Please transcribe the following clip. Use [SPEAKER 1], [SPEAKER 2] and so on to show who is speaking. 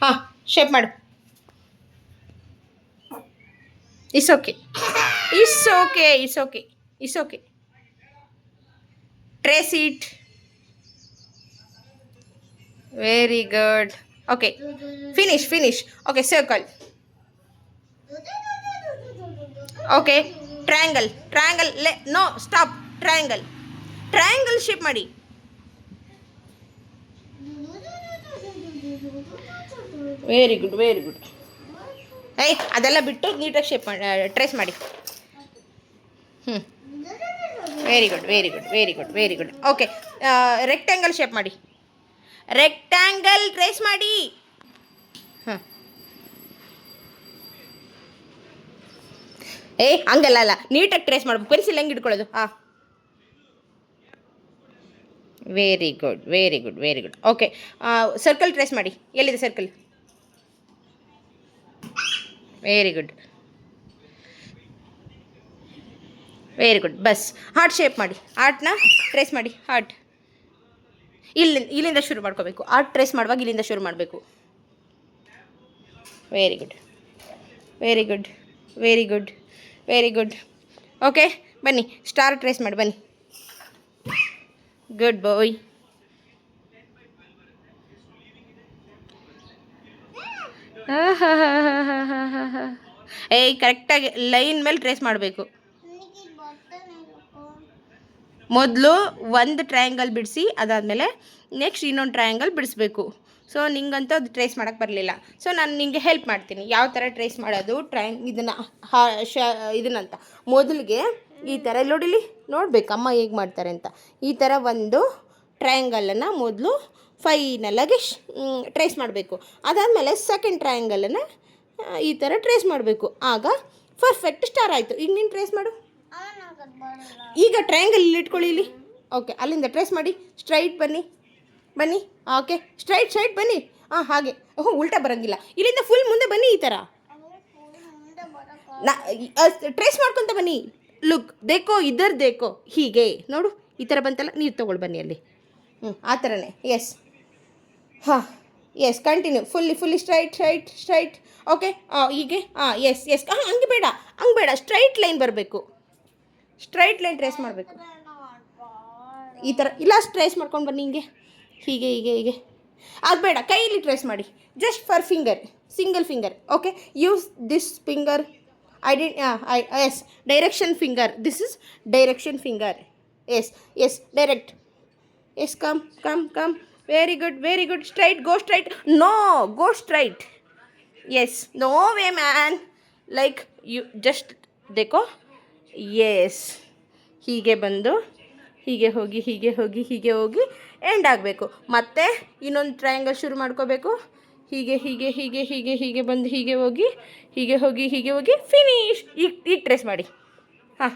[SPEAKER 1] ಹಾಂ, ಶೇಪ್ ಮಾಡು. It's okay, it's okay, it's okay, it's okay. Trace it. Very good. Okay, finish, finish. Okay, circle. Okay, triangle, triangle. No, stop. Triangle, triangle shape ಮಾಡಿ. Very good, very good. ಏಯ್, ಅದೆಲ್ಲ ಬಿಟ್ಟು ನೀಟಾಗಿ shape ಮಾಡಿ, trace ಮಾಡಿ. ಹ್ಞೂ, very good, very good, very good, very good. Okay, rectangle shape ಮಾಡಿ. Rectangle trace ಮಾಡಿ. ಹಾಂ, ಏಯ್ ಹಂಗಲ್ಲ, ಅಲ್ಲ, ನೀಟಾಗಿ ಟ್ರೇಸ್ ಮಾಡ್ಬೇಕು. ಪೆನ್ಸಿಲ್ ಹೆಂಗೆ ಇಟ್ಕೊಳ್ಳೋದು? ಹಾಂ, very good, very good, very good. Okay, circle trace ಮಾಡಿ. ಎಲ್ಲಿದೆ circle? Very good, very good. Bus heart shape ಮಾಡಿ. ಹಾರ್ಟ್ನ ಟ್ರೇಸ್ ಮಾಡಿ. ಹಾರ್ಟ್ ಇಲ್ಲಿಂದ ಶುರು ಮಾಡ್ಕೋಬೇಕು. ಹಾರ್ಟ್ ಟ್ರೇಸ್ ಮಾಡುವಾಗ ಇಲ್ಲಿಂದ ಶುರು ಮಾಡಬೇಕು. Very good, very good, very good, very good. Okay, ಬನ್ನಿ, ಸ್ಟಾರ್ ಟ್ರೇಸ್ ಮಾಡಿ. ಬನ್ನಿ, ಗುಡ್ ಬಾಯ್. ಏಯ್, ಕರೆಕ್ಟಾಗಿ ಲೈನ್ ಮೇಲೆ ಟ್ರೇಸ್ ಮಾಡಬೇಕು. ಮೊದಲು ಒಂದು ಟ್ರಯಾಂಗಲ್ ಬಿಡಿಸಿ, ಅದಾದಮೇಲೆ ನೆಕ್ಸ್ಟ್ ಇನ್ನೊಂದು ಟ್ರಯಾಂಗಲ್ ಬಿಡಿಸ್ಬೇಕು. ಸೊ ನಿಂಗಂತೂ ಅದು ಟ್ರೇಸ್ ಮಾಡೋಕ್ಕೆ ಬರಲಿಲ್ಲ. ಸೊ ನಾನು ನಿಂಗೆ ಹೆಲ್ಪ್ ಮಾಡ್ತೀನಿ ಯಾವ ಥರ ಟ್ರೇಸ್ ಮಾಡೋದು ಇದನ್ನು ಇದನ್ನಂತ. ಮೊದಲಿಗೆ ಈ ಥರ ನೋಡಿಲಿ, ನೋಡ್ಬೇಕು ಅಮ್ಮ ಹೇಗೆ ಮಾಡ್ತಾರೆ ಅಂತ. ಈ ಥರ ಒಂದು ಟ್ರಯಾಂಗಲನ್ನು ಮೊದಲು ಫೈನಲಾಗಿ ಟ್ರೇಸ್ ಮಾಡಬೇಕು. ಅದಾದಮೇಲೆ ಸೆಕೆಂಡ್ ಟ್ರಯಾಂಗಲನ್ನು ಈ ಥರ ಟ್ರೇಸ್ ಮಾಡಬೇಕು. ಆಗ ಪರ್ಫೆಕ್ಟ್ ಸ್ಟಾರ್ ಆಯಿತು. ಈಗ ನೀನು ಟ್ರೇಸ್ ಮಾಡು. ಈಗ ಟ್ರಯಾಂಗಲ್ ಇಲ್ಲಿ ಇಟ್ಕೊಳ್ಳಿ, ಇಲ್ಲಿ. ಓಕೆ, ಅಲ್ಲಿಂದ ಟ್ರೇಸ್ ಮಾಡಿ. ಸ್ಟ್ರೈಟ್ ಬನ್ನಿ, ಬನ್ನಿ. ಓಕೆ, ಸ್ಟ್ರೈಟ್ ಬನ್ನಿ. ಹಾಂ, ಹಾಗೆ. ಉಲ್ಟಾ ಬರೋಂಗಿಲ್ಲ. ಇಲ್ಲಿಂದ ಫುಲ್ ಮುಂದೆ ಬನ್ನಿ. ಈ ಥರ ಟ್ರೇಸ್ ಮಾಡ್ಕೊತ ಬನ್ನಿ. ಲುಕ್, ದೇಕೋ ಇದರ್, ದೇಕೋ. ಹೀಗೆ ನೋಡು, ಈ ಥರ ಬಂತಲ್ಲ, ನೀರು ತೊಗೊಳ್ಳಿ ಬನ್ನಿ ಅಲ್ಲಿ. ಆ ಥರನೇ. ಎಸ್, ಹಾಂ, yes, continue. Fully straight. Okay, ಹೀಗೆ. ಹಾಂ, ಎಸ್. ಹಾಂ, ಹಂಗೆ ಬೇಡ, ಸ್ಟ್ರೈಟ್ ಲೈನ್ ಬರಬೇಕು. ಸ್ಟ್ರೈಟ್ ಲೈನ್ ಟ್ರೇಸ್ ಮಾಡಬೇಕು. ಈ ಥರ ಇಲ್ಲ, ಟ್ರೇಸ್ ಮಾಡ್ಕೊಂಡು ಬನ್ನಿ. ಹೀಗೆ ಅದು ಬೇಡ, ಕೈಯಲ್ಲಿ ಟ್ರೇಸ್ ಮಾಡಿ. Just forefinger, single finger. Okay, use this finger. Yes, direction finger. This is direction finger. Yes, direct. Yes, come. Very good. Straight, No, go straight. Yes, no way man. Like you just देखो. Yes, ಹೀಗೆ ಬಂದು ಹೀಗೆ ಹೋಗಿ end ಆಗಬೇಕು. ಮತ್ತೆ ಇನ್ನೊಂದು triangle ಶುರು ಮಾಡ್ಕೋಬೇಕು. ಹೀಗೆ ಬಂದು ಹೀಗೆ ಹೋಗಿ ಫಿನಿಶ್. ಈಗ ಟ್ರೇಸ್ ಮಾಡಿ. ಹಾಂ,